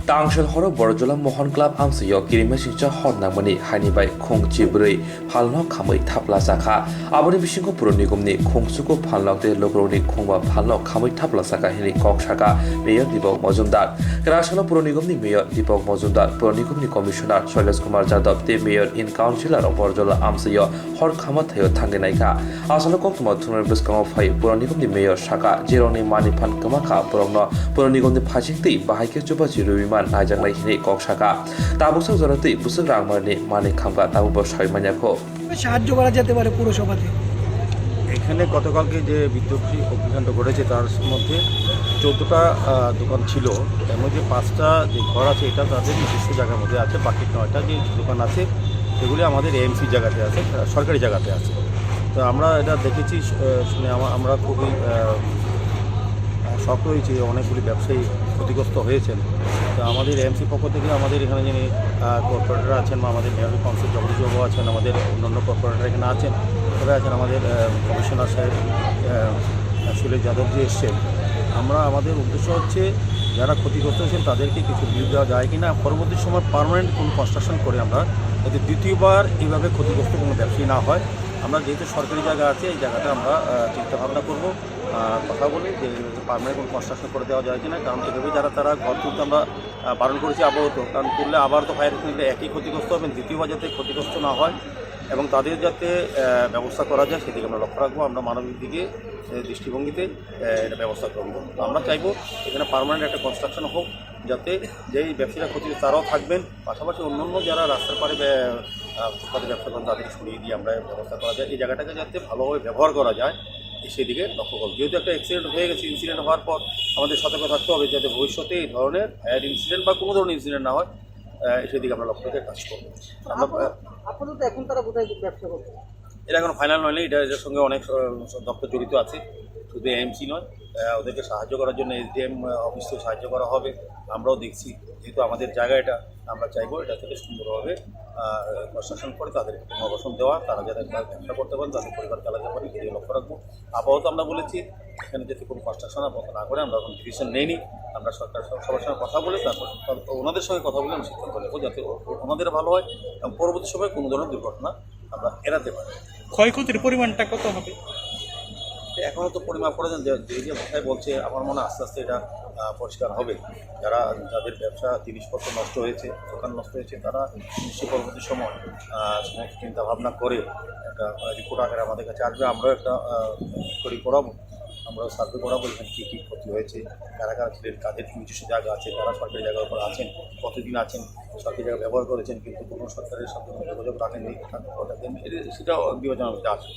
Tangshan horo borjola mohon club amsiyo kirima singcha honnamani hanibai khongchibrui phalno khamui thapla sakha aboni bisingo puro nigomni khongsuko phalnokte lokroni khongba phalno khamui thapla sakha hini kok saka mayor Deepak Majumdar Krashala puro nigomni mayor Deepak Majumdar puro nigomni commissioner Shailesh Kumar Jadab te mayor in councilor borjola amsiyo hor khama thayo thangenaika asalo koktuma thunar biskamo phai puro nigomni mayor saka jeroni mani phan kamaka puro nigomni phajingti bahaike chuba jirubiman najanglai hini kok saka tabuksa jorati busuk rangmarni mani khamka tabubo সয়মানিয়াকো সাহায্য করা যেতে পারে পুরসভাতে। এখানে গতকালকে যে বিদ্যুৎ অগ্নিকাণ্ড ঘটেছে তার মধ্যে 14টা দোকান ছিল, তার মধ্যে 5টা যে ঘর আছে এটা তাদের নিজস্ব জায়গার মধ্যে আছে, বাকি 9টা যে দোকান আছে সেগুলি আমাদের এএমসি জায়গাতে আছে, সরকারি জায়গাতে আছে। তো আমরা এটা দেখেছি, শুনে আমরা খুবই শক হয়েছি, অনেকগুলি ব্যবসায়ী ক্ষতিগ্রস্ত হয়েছেন। তো আমাদের এএমসি পক্ষ থেকে আমাদের এখানে যিনি কর্পোরেটর আছেন বা আমাদের মেয়র কাউন্সিল জগদীশবাবু আছেন, আমাদের অন্যান্য কর্পোরেটর এখানে আছেন, সবাই আছেন, আমাদের কমিশনার সাহেব শৈলেশ যাদবজি এসছেন। আমাদের উদ্দেশ্য হচ্ছে যারা ক্ষতিগ্রস্ত হয়েছেন তাদেরকে কিছু বিল দেওয়া যায় কি না, পরবর্তী সময় পার্মানেন্ট কোনো কনস্ট্রাকশন করে আমরা যাতে দ্বিতীয়বার এইভাবে ক্ষতিগ্রস্ত কোনো ব্যবসায়ী না হয়। আমরা যেহেতু সরকারি জায়গা আছে এই জায়গাটা আমরা চিন্তাভাবনা করব, কথা বলি যে পার্মানেন্ট কোনো কনস্ট্রাকশন করে দেওয়া যায় কিনা। কারণ এভাবে তারা ঘর তুলতে আমরা বারণ করেছি আপাতত, কারণ তুললে আবার তো ফায়ার তুললে একই ক্ষতিগ্রস্ত হবেন, দ্বিতীয়বার যাতে ক্ষতিগ্রস্ত না হয় এবং তাদের যাতে ব্যবস্থা করা যায় সেদিকে আমরা লক্ষ্য রাখবো। আমরা মানবিক দিকে দৃষ্টিভঙ্গিতে এটা ব্যবস্থা করব। তো আমরা চাইবো এখানে পার্মানেন্ট একটা কনস্ট্রাকশন হোক, যাতে যেই ব্যবসায়ীরা ক্ষতি তারাও থাকবেন, পাশাপাশি অন্যান্য যারা রাস্তার পাড়ে ফুটপাতে ব্যবসা করেন তাদেরকে সরিয়ে দিয়ে আমরা ব্যবস্থা করা যায়, এই জায়গাটাকে যাতে ভালোভাবে ব্যবহার করা যায় সেদিকে লক্ষ্য করব। যেহেতু একটা অ্যাক্সিডেন্ট হয়ে গেছে, ইনসিডেন্ট হওয়ার পর আমাদের সতর্ক থাকতে হবে যাতে ভবিষ্যতে এই ধরনের ফায়ার ইনসিডেন্ট বা কোনো ধরনের ইনসিডেন্ট না হয়, সেদিকে আমরা লক্ষ্য রেখে কাজ করবো। আপাতত এখন তারা কোথায় ব্যবসা করছে? এটা এখন ফাইনাল নয়, এটার সঙ্গে অনেক দপ্তর জড়িত আছে, শুধু এএমসি নয়, ওদেরকে সাহায্য করার জন্য এসডিএম অফিস থেকে সাহায্য করা হবে। আমরাও দেখছি, যেহেতু আমাদের জায়গা এটা, আমরা চাইবো এটা থেকে সুন্দরভাবে কনস্ট্রাকশন করে তাদের অবসর দেওয়া, তারা যাতে ব্যবসা করতে পারেন, তাদের পরিবার চালাতে পারেন, সেদিকে লক্ষ্য রাখবো। আপাতত আমরা বলেছি এখানে যাতে কোনো কনস্ট্রাকশন না করে, আমরা এখন ডিসিশন নেইনি, আমরা সরকার সবার সঙ্গে কথা বলে তারপর ওনাদের সঙ্গে কথা বলে আমি সিদ্ধান্ত নেবো যাতে ওনাদের ভালো হয় এবং পরবর্তী সময় কোনো ধরনের দুর্ঘটনা আমরা এড়াতে পারি। ক্ষয়ক্ষতির পরিমাণটা কত হবে এখনও তো পরিমাপ করে দেন, যে ভাষায় বলছে আমার মনে আস্তে আস্তে এটা পরিষ্কার হবে। যাদের ব্যবসা জিনিসপত্র নষ্ট হয়েছে, দোকান নষ্ট হয়েছে, তারা নিশ্চয়ই পরবর্তী সময় সমস্ত চিন্তাভাবনা করে একটা রিপোর্ট আকারে আমাদের কাছে আসবে। আমরাও একটা করাবো, আমরাও সার্ভে করাবো এখানে কী কী ক্ষতি হয়েছে, কারা কারা ছিলেন, কাদের নিজস্ব জায়গা আছে, কারা সরকারি জায়গার উপর আছেন, কতদিন আছেন, সরকারি জায়গা ব্যবহার করেছেন কিন্তু কোনো সরকারের সাথে যোগাযোগ রাখেননি, সেটাও বিবেচনার মধ্যে আছে।